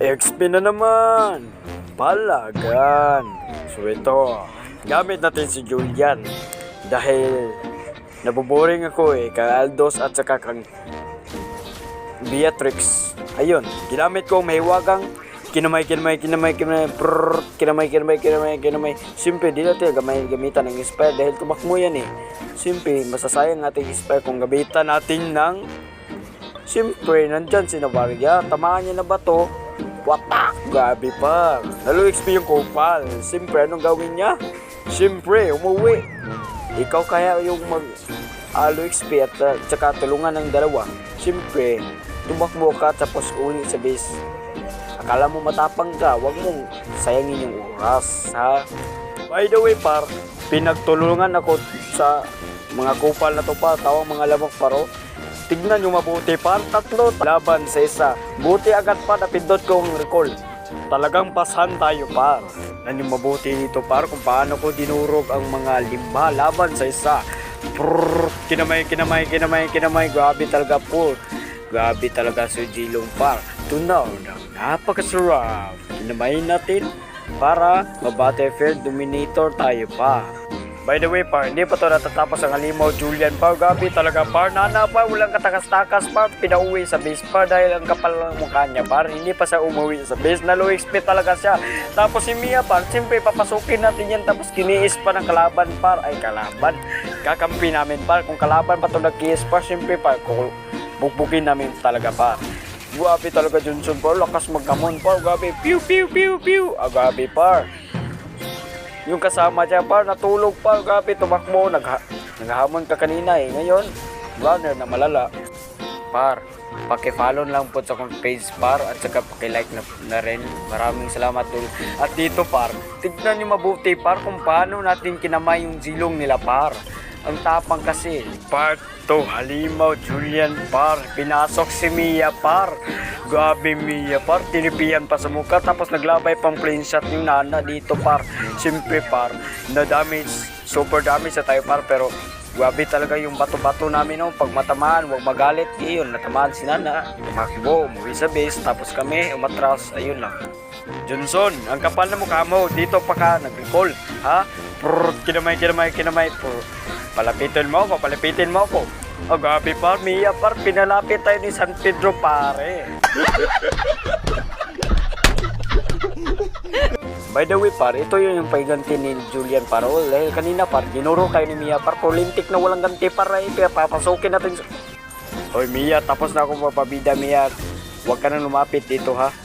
XP na naman! Palagan! So ito, gamit natin si Julian. Dahil naboboring ako kay Aldos at saka kang Beatrix. Ayun, ginamit ko ang mahiwagang kinamay. Siyempre, di natin gamitan ng inspire dahil tumakmo yan Siyempre, masasayang natin inspire kung gamitan natin ng siyempre, nandyan si Navarria. Tamaan niya na ba to? Watak! Gabi pa. Nalo XP yung Kopal. Siyempre, anong gawin niya? Siyempre, umuwi. Ikaw kaya yung mag-alo XP at saka tulungan ng dalawa. Siyempre, tumakbo ka tapos uli sa base. Akala mo matapang ka, wag mong sayangin yung oras, ha? By the way, par, pinagtulungan ako sa mga Kopal na to pa, tawang mga lamok paro. Tignan nyo mabuti, par, tatlo laban sa isa. Buti agad pa, napindot kong recall. Talagang pasan tayo, par. Nan yung mabuti dito, par, kung paano ko dinurog ang mga 5 laban sa isa. Kinamay. Grabe talaga po. Grabe talaga si Jilong, par. Tunaw na napakasarap. Kinamay natin para ma-Battlefield Dominator tayo pa. By the way, par, hindi pa to natatapos ang halimaw, Julian, par. Gabi talaga, par. Nana, par, walang katakas-takas, par. Pinauwi sa base, par, dahil ang kapal ng mukha niya, par. Hindi pa siya umuwi sa base. Na low XP talaga siya. Tapos si Mia, par, siyempre, papasukin natin yan. Tapos kiniis pa ng kalaban, par. Ay, kalaban. Kakampi namin, par. Kung kalaban pa to nag-kiis, par, siyempre, par, bukbukin namin talaga, par. Gabi talaga, Johnson, par. Lakas magkamon, par. Gabi, pew. Gabi, par. Yung kasama niya, par, natulog, par. Gabi, tumakbo, naghahamon ka kanina Ngayon, runner na malala. Par, paki-follow lang po sa akong page, par, at saka paki-like na rin. Maraming salamat dul. At dito, par, tignan niyo mabuti, par, kung paano natin kinamay yung zilong nila, par. Ang tapang kasi. Part 2, halimaw, Julian, par. Pinasok si Mia, par. Gabi, Mia, par. Tinipian pa sa mukha. Tapos naglabay pang plane shot yung Nana dito, par. Siyempre, par. Na-damage. Super damage sa tayo, par. Pero gabi talaga yung bato-bato namin, Pag matamaan, huwag magalit. Iyon, natamaan si Nana. Tumakbo, umuwi sa base. Tapos kami, umatras. Ayun lang. Johnson, ang kapal na mukha mo. Dito pa ka, nag-recall. Ha? Kinamay. Palapitin mo ako. O gabi, par, Mia, par, pinalapit tayo ni San Pedro, pare. By the way, par, ito yung paiganti ni Julian, par. Dahil kanina, par, ginuro kayo ni Mia, par, lintik na walang ganti, par, kaya papasukin natin. Hoy, Mia, tapos na ako mapabida, Mia. Huwag ka nang lumapit dito, ha.